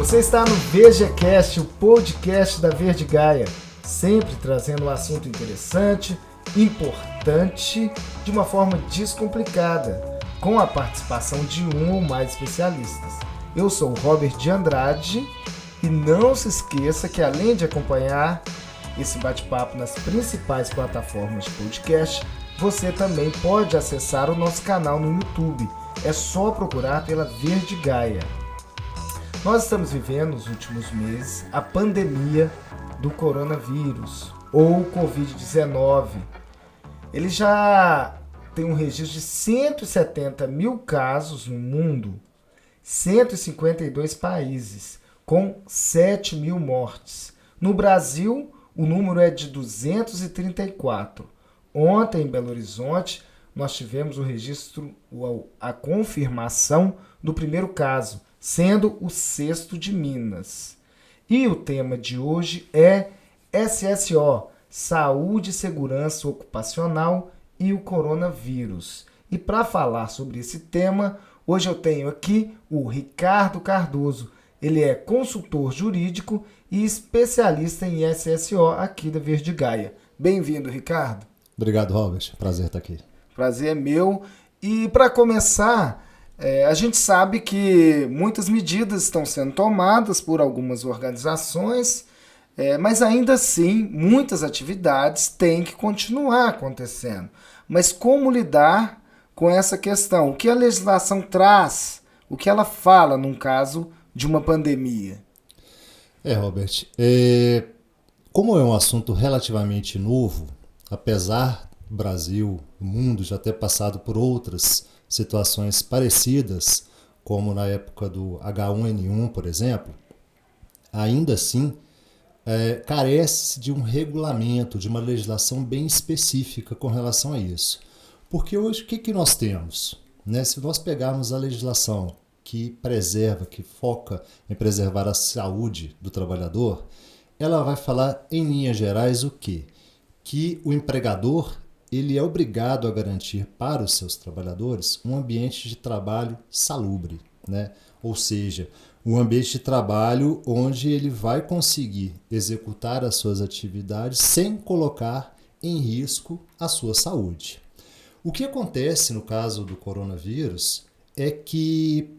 Você está no VGCast, o podcast da Verde Gaia, sempre trazendo um assunto interessante, importante, de uma forma descomplicada, com a participação de um ou mais especialistas. Eu sou o Robert de Andrade e não se esqueça que, além de acompanhar esse bate-papo nas principais plataformas de podcast, você também pode acessar o nosso canal no YouTube. É só procurar pela Verde Gaia. Nós estamos vivendo nos últimos meses a pandemia do coronavírus, ou Covid-19. Ele já tem um registro de 170 mil casos no mundo, 152 países, com 7 mil mortes. No Brasil, o número é de 234. Ontem, em Belo Horizonte, nós tivemos o registro, a confirmação do primeiro caso, sendo o 6º de Minas. E o tema de hoje é SSO, Saúde e Segurança Ocupacional e o Coronavírus. E para falar sobre esse tema, hoje eu tenho aqui o Ricardo Cardoso. Ele é consultor jurídico e especialista em SSO aqui da Verde Gaia. Bem-vindo, Ricardo. Obrigado, Robert. Prazer estar aqui. Prazer é meu. E para começar, a gente sabe que muitas medidas estão sendo tomadas por algumas organizações, mas ainda assim muitas atividades têm que continuar acontecendo. Mas como lidar com essa questão? O que a legislação traz? O que ela fala num caso de uma pandemia? Robert, como é um assunto relativamente novo, apesar do Brasil, o mundo já ter passado por outras situações parecidas, como na época do H1N1, por exemplo, ainda assim carece de um regulamento, de uma legislação bem específica com relação a isso. Porque hoje o que nós temos? Se nós pegarmos a legislação que preserva, que foca em preservar a saúde do trabalhador, ela vai falar em linhas gerais o quê? Que o empregador ele é obrigado a garantir para os seus trabalhadores um ambiente de trabalho salubre, Ou seja, um ambiente de trabalho onde ele vai conseguir executar as suas atividades sem colocar em risco a sua saúde. O que acontece no caso do coronavírus é que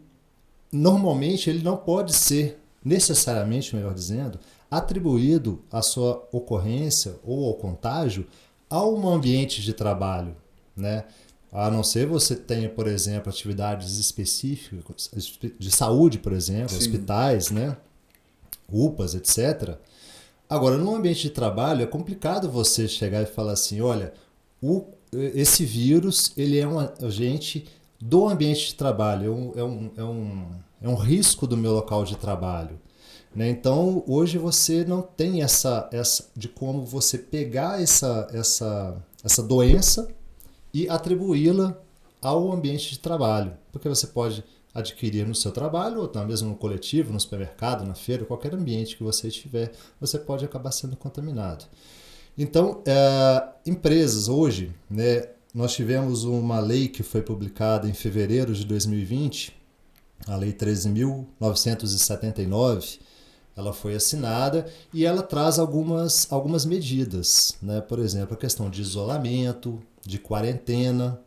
normalmente ele não pode ser necessariamente, melhor dizendo, atribuído a sua ocorrência ou ao contágio a um ambiente de trabalho, A não ser você tenha, por exemplo, atividades específicas de saúde, por exemplo, Sim. Hospitais, UPAs, etc. Agora, no ambiente de trabalho é complicado você chegar e falar assim, olha, esse vírus ele é um agente do ambiente de trabalho, é um risco do meu local de trabalho. Então, hoje você não tem essa de como você pegar essa doença e atribuí-la ao ambiente de trabalho. Porque você pode adquirir no seu trabalho, ou mesmo no coletivo, no supermercado, na feira, qualquer ambiente que você estiver, você pode acabar sendo contaminado. Então, empresas hoje, nós tivemos uma lei que foi publicada em fevereiro de 2020, a Lei 13.979, ela foi assinada e ela traz algumas medidas, Por exemplo, a questão de isolamento, de quarentena,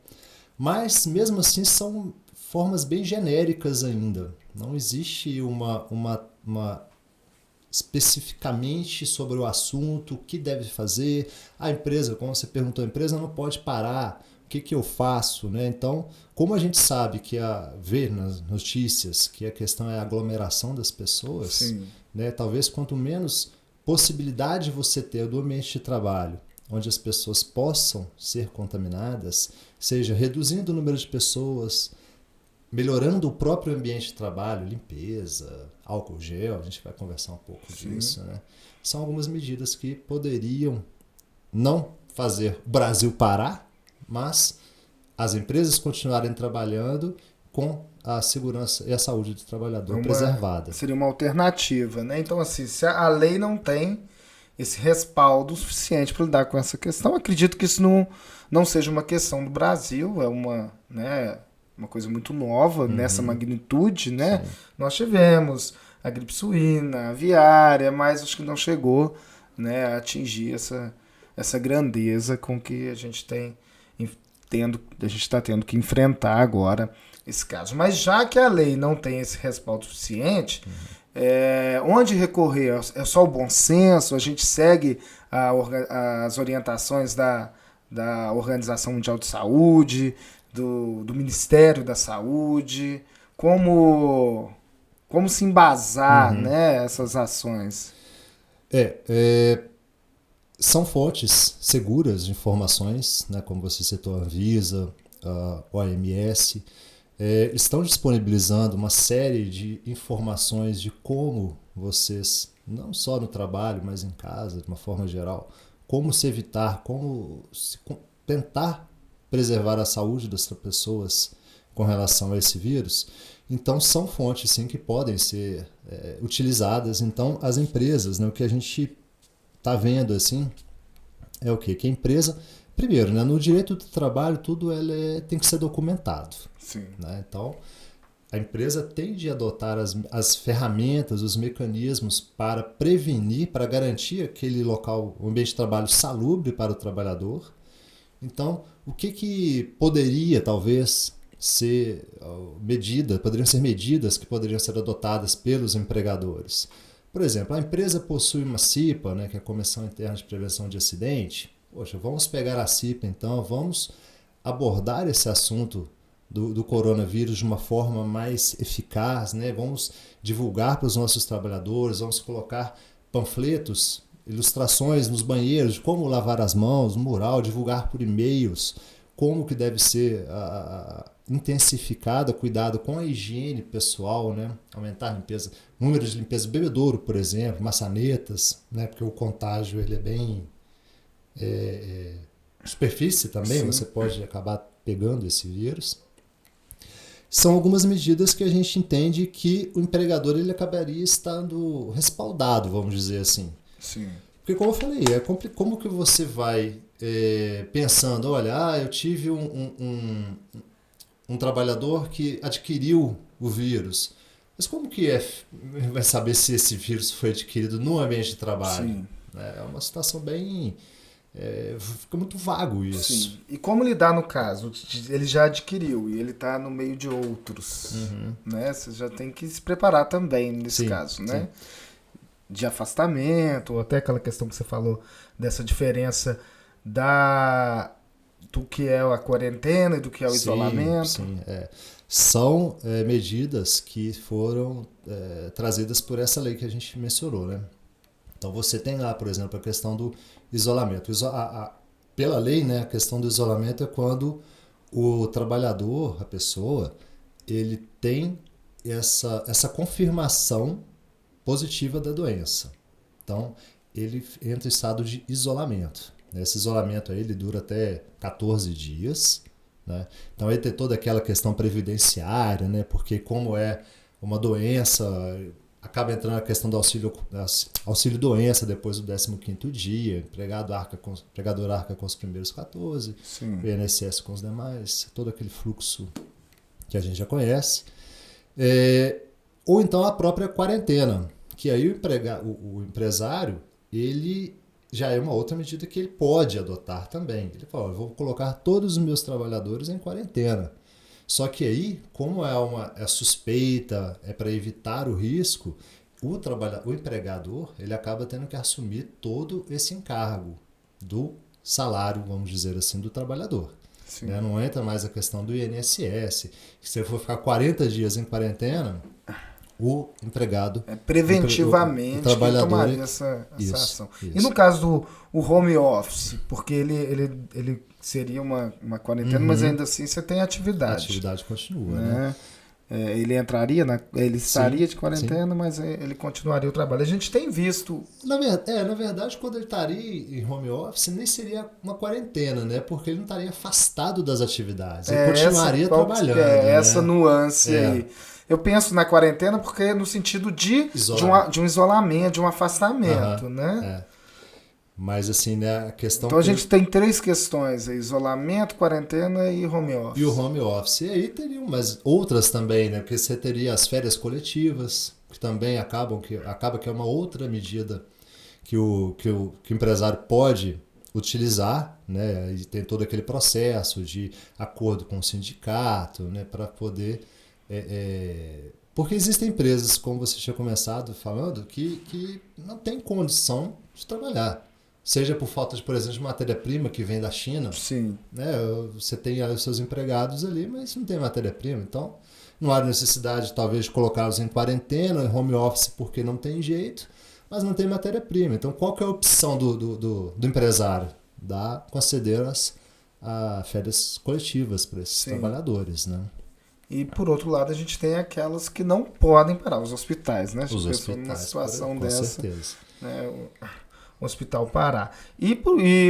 mas mesmo assim são formas bem genéricas ainda. Não existe uma especificamente sobre o assunto, o que deve fazer. A empresa, como você perguntou, a empresa não pode parar. O que eu faço? Então, como a gente sabe que vê nas notícias que a questão é a aglomeração das pessoas, Sim. Talvez quanto menos possibilidade você ter do ambiente de trabalho, onde as pessoas possam ser contaminadas, seja reduzindo o número de pessoas, melhorando o próprio ambiente de trabalho, limpeza, álcool gel, a gente vai conversar um pouco Sim. disso, São algumas medidas que poderiam não fazer o Brasil parar, mas as empresas continuarem trabalhando com a segurança e a saúde do trabalhador preservada. Seria uma alternativa, Então, assim, se a lei não tem esse respaldo suficiente para lidar com essa questão, acredito que isso não seja uma questão do Brasil, é uma uma coisa muito nova nessa magnitude, né? Sim. Nós tivemos a gripe suína, a aviária, mas acho que não chegou, né, a atingir essa grandeza com que a gente está tendo que enfrentar agora esse caso. Mas já que a lei não tem esse respaldo suficiente, onde recorrer? É só o bom senso? A gente segue as orientações da Organização Mundial de Saúde, do Ministério da Saúde? Como se embasar, né, essas ações? São fontes seguras de informações, né, como você citou, a Anvisa, a OMS, estão disponibilizando uma série de informações de como vocês, não só no trabalho, mas em casa, de uma forma geral, como se evitar, tentar preservar a saúde das pessoas com relação a esse vírus. Então, são fontes, sim, que podem ser utilizadas. Então, as empresas, né, o que a gente está vendo assim é o quê? Que a empresa, primeiro, né, no direito do trabalho, tudo tem que ser documentado. Sim. Né? Então, a empresa tem de adotar as ferramentas, os mecanismos para prevenir, para garantir aquele local, o ambiente de trabalho salubre para o trabalhador. Então, o que poderia, talvez, poderiam ser medidas que poderiam ser adotadas pelos empregadores? Por exemplo, a empresa possui uma CIPA, né, que é a Comissão Interna de Prevenção de Acidente. Poxa, vamos pegar a CIPA então, vamos abordar esse assunto do coronavírus de uma forma mais eficaz, né? Vamos divulgar para os nossos trabalhadores, vamos colocar panfletos, ilustrações nos banheiros de como lavar as mãos, mural, divulgar por e-mails, como que deve ser intensificado, cuidado com a higiene pessoal, né? Aumentar a limpeza, número de limpeza do bebedouro, por exemplo, maçanetas, né? Porque o contágio ele é bem superfície também, sim. Você pode acabar pegando esse vírus. São algumas medidas que a gente entende que o empregador ele acabaria estando respaldado, vamos dizer assim. Sim. Porque, como eu falei, como que você vai pensando, olha, eu tive um trabalhador que adquiriu o vírus, mas como que vai saber se esse vírus foi adquirido no ambiente de trabalho? Sim. É uma situação bem... fica muito vago isso. Sim. E como lidar no caso? Ele já adquiriu e ele está no meio de outros. Né? Você já tem que se preparar também nesse caso, né? Sim. De afastamento, ou até aquela questão que você falou dessa diferença do que é a quarentena e do que é o isolamento. Sim, São medidas que foram trazidas por essa lei que a gente mencionou, né? Então você tem lá, por exemplo, a questão do isolamento. Pela lei, né, a questão do isolamento é quando o trabalhador, a pessoa, ele tem essa confirmação positiva da doença. Então, ele entra em estado de isolamento. Esse isolamento aí, ele dura até 14 dias. Né? Então, aí tem toda aquela questão previdenciária, né? Porque como é uma doença... Acaba entrando a questão do auxílio doença depois do 15º dia, o empregador arca com os primeiros 14, sim. O INSS com os demais, todo aquele fluxo que a gente já conhece. Ou então a própria quarentena, que aí o empresário, ele já é uma outra medida que ele pode adotar também. Ele fala, eu vou colocar todos os meus trabalhadores em quarentena. Só que aí, como é suspeita, é para evitar o risco, o empregador ele acaba tendo que assumir todo esse encargo do salário, vamos dizer assim, do trabalhador. Né? Não entra mais a questão do INSS, que se ele for ficar 40 dias em quarentena, o empregado... preventivamente o trabalhador tomaria essa ação. Isso. E no caso do home office, porque ele seria uma quarentena, mas ainda assim você tem atividade. A atividade continua, né? Ele estaria de quarentena, mas ele continuaria o trabalho. A gente tem visto... Na verdade, quando ele estaria em home office, nem seria uma quarentena, né? Porque ele não estaria afastado das atividades. Ele continuaria trabalhando. Essa nuance aí. Eu penso na quarentena porque no sentido de um isolamento, de um afastamento, né? Mas assim, né, a questão Então a gente tem três questões: isolamento, quarentena e home office. e o home office. E aí teriam mas outras também, né? Porque você teria as férias coletivas, que também acaba que é uma outra medida que o empresário pode utilizar, né? E tem todo aquele processo de acordo com o sindicato, né? Para poder porque existem empresas, como você tinha começado falando, que não tem condição de trabalhar. Seja por falta de, por exemplo, de matéria-prima que vem da China, Sim. né? Você tem os seus empregados ali, mas não tem matéria-prima. Então, não há necessidade, talvez, de colocá-los em quarentena, em home office, porque não tem jeito, mas não tem matéria-prima. Então, qual que é a opção do empresário? Conceder a férias coletivas para esses trabalhadores, né? E, por outro lado, a gente tem aquelas que não podem parar, os hospitais, né? Os hospitais, numa situação dessa, com certeza. Né? O hospital parar. E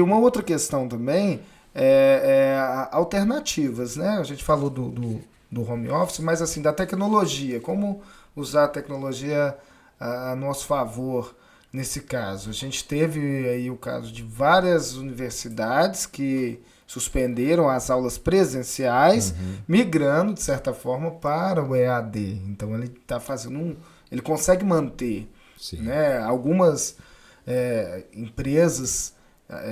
uma outra questão também é alternativas, né? A gente falou do home office, mas assim, da tecnologia. Como usar a tecnologia a nosso favor nesse caso? A gente teve aí o caso de várias universidades que suspenderam as aulas presenciais, migrando, de certa forma, para o EAD. Então ele está fazendo ele consegue manter, né? Algumas empresas,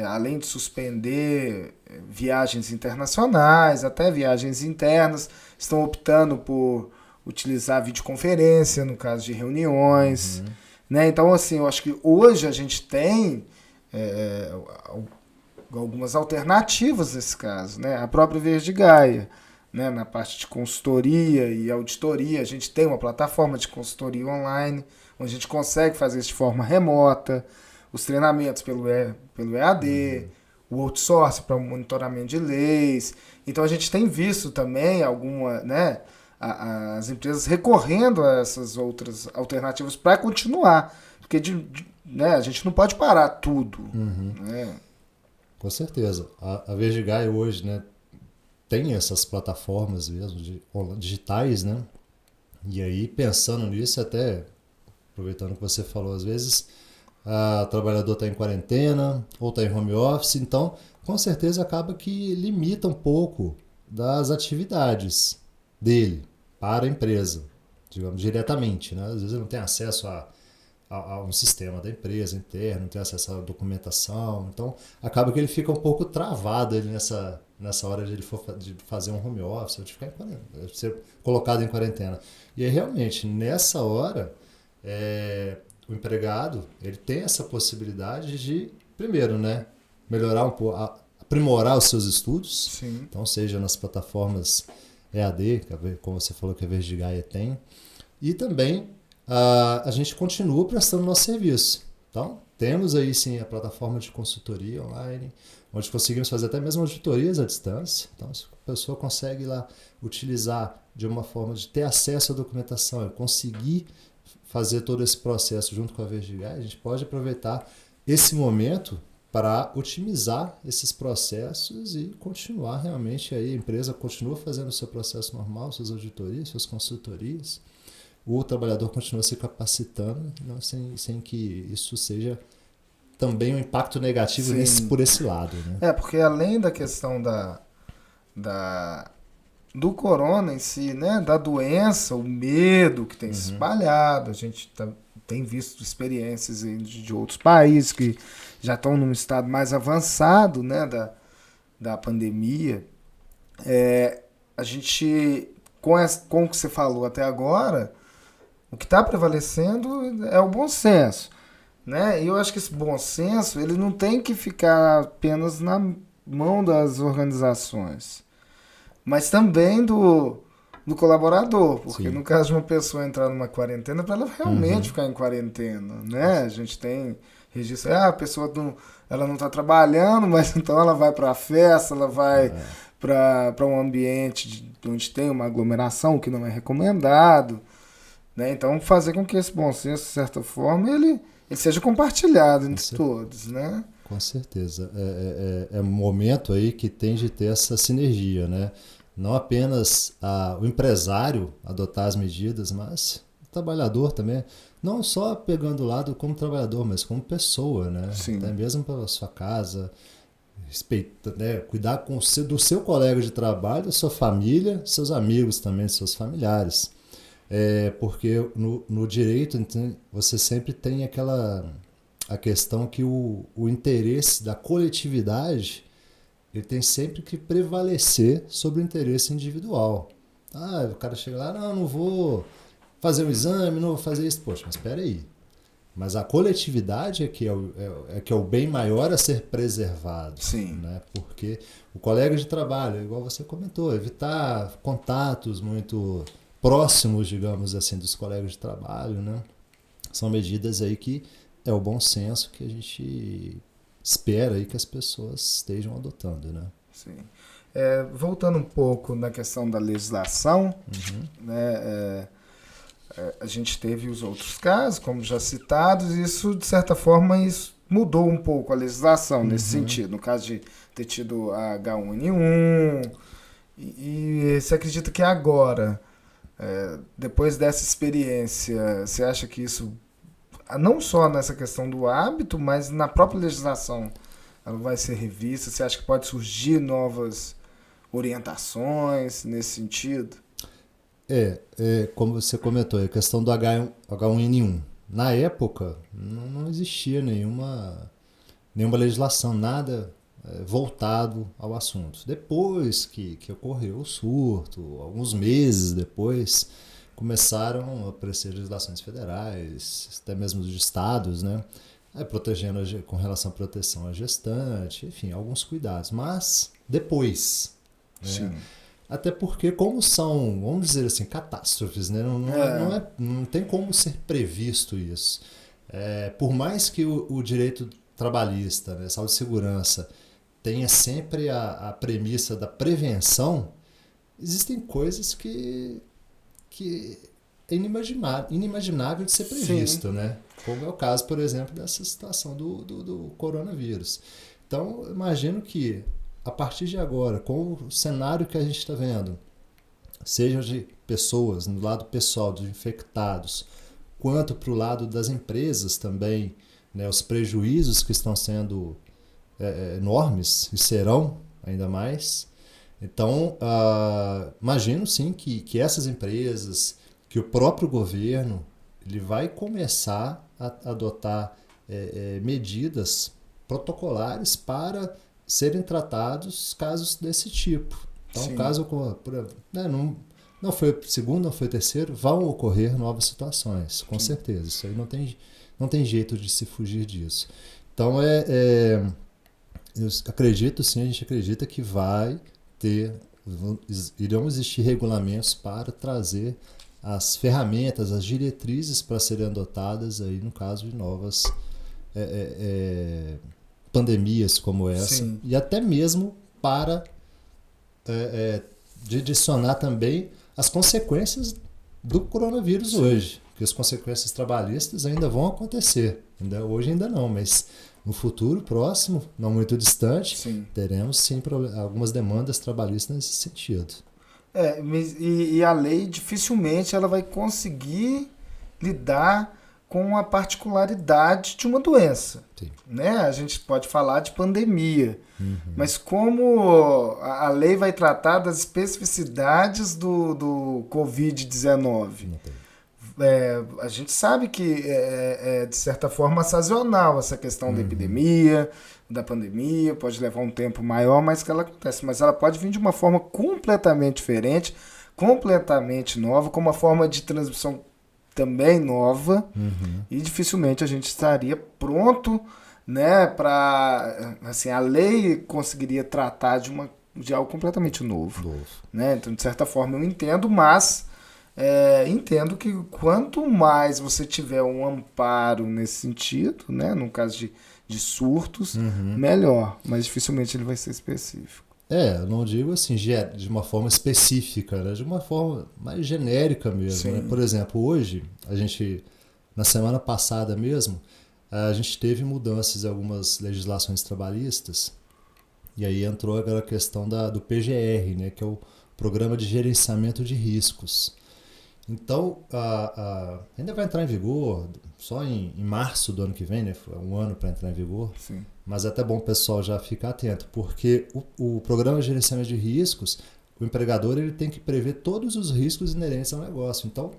além de suspender viagens internacionais, até viagens internas, estão optando por utilizar videoconferência no caso de reuniões. Né? Então, assim, eu acho que hoje a gente tem algumas alternativas nesse caso. Né? A própria Verde Gaia, né? Na parte de consultoria e auditoria, a gente tem uma plataforma de consultoria online, onde a gente consegue fazer isso de forma remota, os treinamentos pelo EAD, o outsourcing para o monitoramento de leis. Então a gente tem visto também né, as empresas recorrendo a essas outras alternativas para continuar. Porque né, a gente não pode parar tudo. Né? Com certeza. A Verde Gaia hoje, né, tem essas plataformas mesmo digitais, né? E aí, pensando nisso, até aproveitando que você falou, às vezes o trabalhador está em quarentena ou está em home office, então com certeza acaba que limita um pouco das atividades dele para a empresa, digamos, diretamente, né? Às vezes ele não tem acesso a um sistema da empresa interno, não tem acesso à documentação, então acaba que ele fica um pouco travado ali nessa hora de ele de fazer um home office, ou de ficar de ser colocado em quarentena. E aí realmente, nessa hora, o empregado, ele tem essa possibilidade de, primeiro, né, melhorar um pouco, aprimorar os seus estudos. Sim. Então, seja nas plataformas EAD, como você falou que a Verde Gaia tem, e também a gente continua prestando nosso serviço. Então, temos aí sim a plataforma de consultoria online, onde conseguimos fazer até mesmo auditorias à distância. Então, se a pessoa consegue lá utilizar de uma forma de ter acesso à documentação e conseguir fazer todo esse processo junto com a Verde Gaia, a gente pode aproveitar esse momento para otimizar esses processos e continuar realmente aí, a empresa continua fazendo o seu processo normal, suas auditorias, suas consultorias, o trabalhador continua se capacitando, não, sem que isso seja também um impacto negativo por esse lado. Né? Porque além da questão do corona em si, né, da doença, o medo que tem se espalhado, a gente tem visto experiências de outros países que já estão num estado mais avançado, né, da pandemia. A gente, com o que você falou até agora, o que está prevalecendo é o bom senso. Né? E eu acho que esse bom senso ele não tem que ficar apenas na mão das organizações, mas também do colaborador, porque no caso de uma pessoa entrar numa quarentena, para ela realmente ficar em quarentena, né? A gente tem registro, a pessoa ela não está trabalhando, mas então ela vai para a festa, ela vai para um ambiente onde tem uma aglomeração, que não é recomendado, né? Então fazer com que esse bom senso, de certa forma, ele seja compartilhado entre todos, né? Com certeza. É um momento aí que tem de ter essa sinergia, né? Não apenas o empresário adotar as medidas, mas trabalhador também, não só pegando o lado como trabalhador, mas como pessoa, né? Sim. Até mesmo para a sua casa, respeita, né? Cuidar do seu colega de trabalho, da sua família, seus amigos também, seus familiares. Porque no direito você sempre tem a questão que o interesse da coletividade ele tem sempre que prevalecer sobre o interesse individual. O cara chega lá, não vou fazer um exame, não vou fazer isso. Poxa, mas espera aí. Mas a coletividade é que é o bem maior a ser preservado. Sim. Né? Porque o colega de trabalho, igual você comentou, evitar contatos muito próximos, digamos assim, dos colegas de trabalho, né? São medidas aí que é o bom senso que a gente espera aí que as pessoas estejam adotando, né? Sim. Voltando um pouco na questão da legislação, né, a gente teve os outros casos, como já citados, e isso, de certa forma, isso mudou um pouco a legislação nesse sentido. No caso de ter tido a H1N1, e você acredita que agora, depois dessa experiência, você acha que isso, não só nessa questão do hábito, mas na própria legislação, ela vai ser revista? Você acha que pode surgir novas orientações nesse sentido? Como você comentou, a questão do H1N1. Na época, não existia nenhuma legislação, nada voltado ao assunto. Depois que ocorreu o surto, alguns meses depois, começaram a aparecer legislações federais, até mesmo de estados, né? Protegendo com relação à proteção à gestante, enfim, alguns cuidados. Mas depois, Sim. Né? Até porque, como são, vamos dizer assim, catástrofes, né? Não tem como ser previsto isso. Por mais que o direito trabalhista, né, saúde e segurança, tenha sempre a premissa da prevenção, existem coisas que é inimaginável de ser previsto, né? Como é o caso, por exemplo, dessa situação do coronavírus. Então, imagino que, a partir de agora, com o cenário que a gente está vendo, seja de pessoas, no lado pessoal, dos infectados, quanto para o lado das empresas também, né, os prejuízos que estão sendo enormes e serão ainda mais. Então, imagino sim que essas empresas, que o próprio governo, ele vai começar a adotar medidas protocolares para serem tratados casos desse tipo. Então, Sim. caso não foi o segundo, não foi o terceiro, vão ocorrer novas situações, com certeza. Isso aí não tem jeito de se fugir disso. Então, eu acredito, sim, a gente acredita que irão existir regulamentos para trazer as ferramentas, as diretrizes para serem adotadas aí no caso de novas pandemias como essa. Sim. E até mesmo para direcionar também as consequências do coronavírus hoje, porque as consequências trabalhistas ainda vão acontecer, hoje ainda não, mas no futuro próximo, não muito distante, teremos sim algumas demandas trabalhistas nesse sentido. E a lei dificilmente ela vai conseguir lidar com a particularidade de uma doença. Né? A gente pode falar de pandemia, mas como a lei vai tratar das especificidades do Covid-19? A gente sabe que de certa forma, sazonal essa questão da epidemia, da pandemia, pode levar um tempo maior, mas que ela acontece. Mas ela pode vir de uma forma completamente diferente, completamente nova, com uma forma de transmissão também nova, e dificilmente a gente estaria pronto, né, para assim, a lei conseguiria tratar de algo completamente novo. Né? Então, de certa forma, eu entendo, mas entendo que quanto mais você tiver um amparo nesse sentido, né, no caso de surtos, melhor, mas dificilmente ele vai ser específico. Eu não digo assim de uma forma específica, né? De uma forma mais genérica mesmo. Né? Por exemplo, hoje, na semana passada mesmo, a gente teve mudanças em algumas legislações trabalhistas, e aí entrou aquela questão do PGR, né? Que é o Programa de Gerenciamento de Riscos. Então, ainda vai entrar em vigor só em março do ano que vem, né? Foi um ano para entrar em vigor. Sim. Mas é até bom o pessoal já ficar atento, porque o programa de gerenciamento de riscos, o empregador ele tem que prever todos os riscos inerentes ao negócio. Então,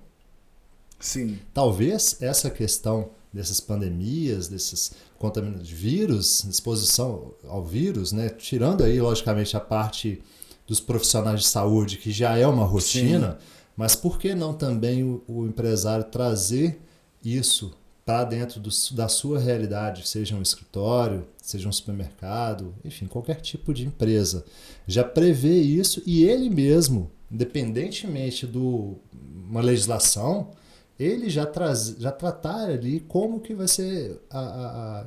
Sim. talvez essa questão dessas pandemias, desses contaminantes de vírus, exposição ao vírus, né? Tirando aí, logicamente, a parte dos profissionais de saúde, que já é uma rotina, sim, mas por que não também o empresário trazer isso para dentro da sua realidade, seja um escritório, seja um supermercado, enfim, qualquer tipo de empresa. Já prevê isso e ele mesmo, independentemente de uma legislação, ele já tratar ali como que vai ser,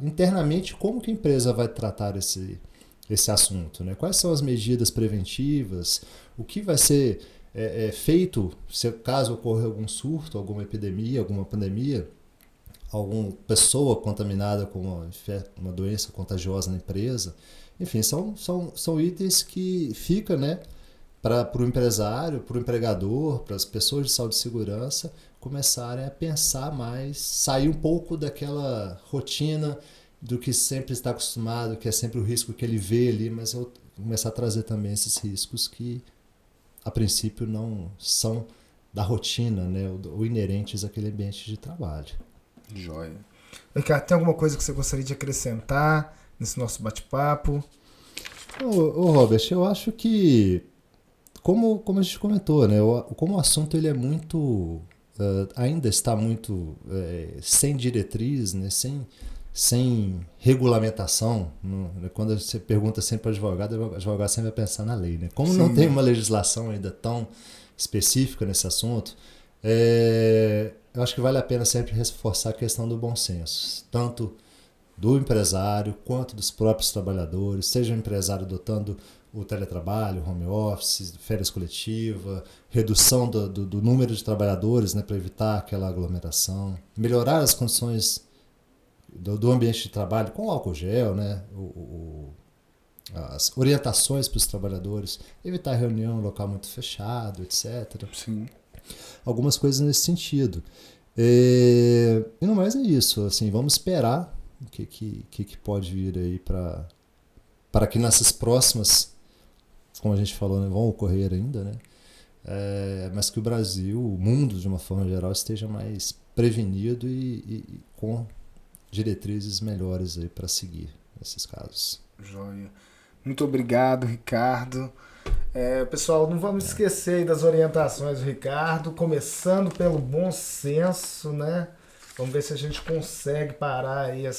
internamente, como que a empresa vai tratar esse assunto, né? Quais são as medidas preventivas, o que vai ser feito se caso ocorra algum surto, alguma epidemia, alguma pandemia, alguma pessoa contaminada com uma doença contagiosa na empresa. Enfim, são itens que ficam, né, para o empresário, para o empregador, para as pessoas de saúde e segurança começarem a pensar mais, sair um pouco daquela rotina do que sempre está acostumado, que é sempre o risco que ele vê ali, mas eu começar a trazer também esses riscos que a princípio não são da rotina, né, ou inerentes àquele ambiente de trabalho. Joia. Ricardo, tem alguma coisa que você gostaria de acrescentar nesse nosso bate-papo? Ô Robert, eu acho que, como a gente comentou, né, como o assunto ele é muito, ainda está muito sem diretriz, né, sem regulamentação. Quando você pergunta sempre para o advogado sempre vai pensar na lei, né? Como sim, não tem uma legislação ainda tão específica nesse assunto, eu acho que vale a pena sempre reforçar a questão do bom senso, tanto do empresário quanto dos próprios trabalhadores, seja o empresário adotando o teletrabalho, home office, férias coletiva, redução do número de trabalhadores, né, para evitar aquela aglomeração, melhorar as condições do ambiente de trabalho com álcool gel, né, as orientações para os trabalhadores, evitar reunião em local muito fechado, etc. Sim. Algumas coisas nesse sentido. E no mais é isso, assim, vamos esperar o que pode vir aí para que nessas próximas, como a gente falou, né, vão ocorrer ainda, né? Mas que o Brasil, o mundo de uma forma geral, esteja mais prevenido e com diretrizes melhores aí para seguir nesses casos. Joia. Muito obrigado, Ricardo. Pessoal, não vamos esquecer das orientações do Ricardo, começando pelo bom senso, né? Vamos ver se a gente consegue parar aí a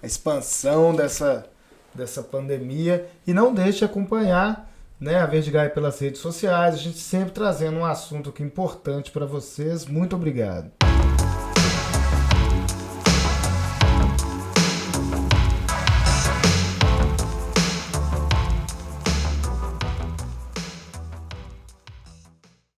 expansão dessa pandemia. E não deixe de acompanhar, né, a Verde Gaia pelas redes sociais. A gente sempre trazendo um assunto aqui importante para vocês. Muito obrigado.